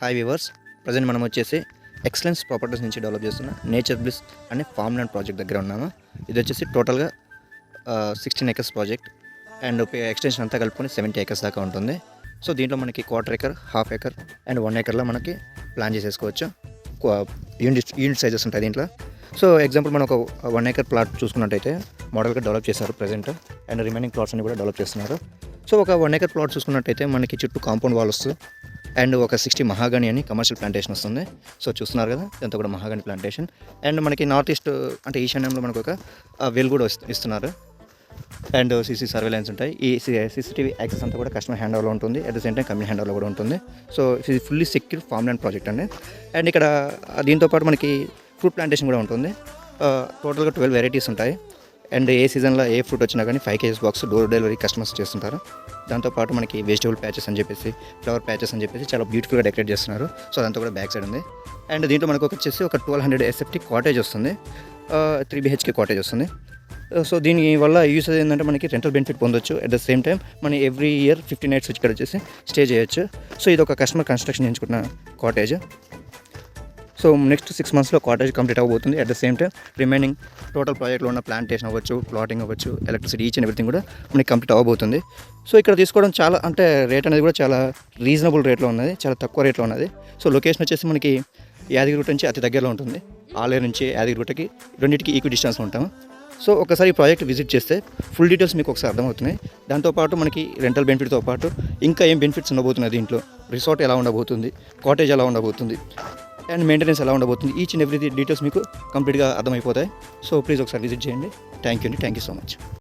Hi viewers, present మనం వచ్చేసి excellence properties నుంచి డెవలప్ చేస్తున్న నేచర్ బ్లిస్ అనే ఫార్మ్ ల్యాండ్ ప్రాజెక్ట్ దగ్గర ఉన్నాము. ఇది వచ్చేసి టోటల్గా 16 acres ప్రాజెక్ట్ అండ్ ఎక్స్టెన్షన్ అంతా కలుపుకొని 70 acres దాకా ఉంటుంది. సో దీంట్లో మనకి 1/4 acre, 1/2 acre అండ్ 1 acreలో మనకి ప్లాన్ చేసేసుకోవచ్చు. యూనిట్ సైజెస్ ఉంటాయి దీంట్లో. సో ఎగ్జాంపుల్ మనం ఒక 1 acre ప్లాట్ చూసుకున్నట్టయితే మోడల్గా డెవలప్ చేశారు ప్రజెంట్, అండ్ రిమైనింగ్ ప్లాట్స్ అన్ని కూడా డెవలప్ చేస్తున్నారు. సో ఒక 1 acre ప్లాట్ చూసుకున్నట్టయితే మనకి చుట్టూ కాంపౌండ్ వాల్ వస్తుంది అండ్ ఒక 60 మహాగని అని కమర్షియల్ ప్లాంటేషన్ వస్తుంది. సో చూస్తున్నారు కదా, ఇదంతా కూడా మహాగని ప్లాంటేషన్. అండ్ మనకి నార్త్ ఈస్ట్ అంటే ఈశాన్యంలో మనకు ఒక వెల్ కూడా ఇస్తున్నారు అండ్ సీసీ సర్వేలెన్స్ ఉంటాయి. ఈ సీసీటీవీ యాక్సెస్ అంతా కూడా కస్టమర్ హ్యాండ్ ఓవర్లో ఉంటుంది, at the same time company hand ఓవర్లో కూడా ఉంటుంది. సో ఇది fully secure farm land project అండి. అండ్ ఇక్కడ దీంతోపాటు మనకి ఫ్రూట్ ప్లాంటేషన్ కూడా ఉంటుంది. టోటల్గా 12 వెరైటీస్ ఉంటాయి. అండ్ ఏ సీజన్లో ఏ ఫ్రూట్ వచ్చినా కానీ 5 kg box door delivery customers చేస్తుంటారు. దాంతోపాటు మనకి వెజిటబుల్ ప్యాచెస్ అని చెప్పేసి, ఫ్లవర్ ప్యాచెస్ అని చెప్పేసి చాలా బ్యూటిఫుల్గా డెకరేట్ చేస్తున్నారు. సో అదంతా కూడా బ్యాక్ సైడ్ ఉంది. అండ్ దీంట్లో మనకు వచ్చేసి ఒక 1200 SFT కాటేజ్ వస్తుంది, 3 BHK కాటేజ్ వస్తుంది. సో దీని వల్ల యూసేజ్ ఏంటంటే మనకి రెంటల్ బెనిఫిట్ పొందొచ్చు. అట్ ద సేమ్ టైం మనం ఎవ్రీ ఇయర్ 50 nights ఇక్కడ వచ్చేసి స్టే చేయొచ్చు. సో ఇది ఒక కస్టమర్ కన్స్ట్రక్షన్ చేయించుకున్న కాటేజ్. సో నెక్స్ట్ 6 monthsలో కాటేజ్ కంప్లీట్ అవ్వబోతుంది. At the same time remaining total ప్రాజెక్ట్లో ఉన్న ప్లాంటేషన్ అవ్వచ్చు, ప్లాటింగ్ అవ్వచ్చు, ఎలక్ట్రిసిటీ, ఈచ్ అండ్ ఎవ్రీథింగ్ కూడా మనకి కంప్లీట్ అవ్వబోతుంది. సో ఇక్కడ తీసుకోవడం చాలా అంటే రేట్ అనేది కూడా చాలా రీజనబుల్ రేట్లో ఉన్నది, చాలా తక్కువ రేట్లో ఉన్నది. సో లొకేషన్ వచ్చేసి మనకి యాదగిరిగుట్ట నుంచి అతి దగ్గరలో ఉంటుంది. ఆలేరు నుంచి యాదగిరిగుట్టకి రెండింటికి ఈక్వల్ డిస్టెన్స్లో ఉంటాము. సో ఒకసారి ఈ ప్రాజెక్ట్ విజిట్ చేస్తే ఫుల్ డీటెయిల్స్ మీకు ఒకసారి అర్థమవుతున్నాయి. దాంతోపాటు మనకి రెంటల్ బెనిఫిట్తో పాటు ఇంకా ఏం బెనిఫిట్స్ ఉండబోతున్నాయి దీంట్లో, రిసార్ట్ ఎలా ఉండబోతుంది, కాటేజ్ ఎలా ఉండబోతుంది అండ్ మెయింటెనెన్స్ ఎలా ఉండబోతుంది, ఈచ్ అండ్ ఎవ్రీ డీటెయిల్స్ మీకు కంప్లీట్గా అర్థమైపోతాయి. సో ప్లీజ్ ఒకసారి విజిట్ చేయండి. Thank you so much.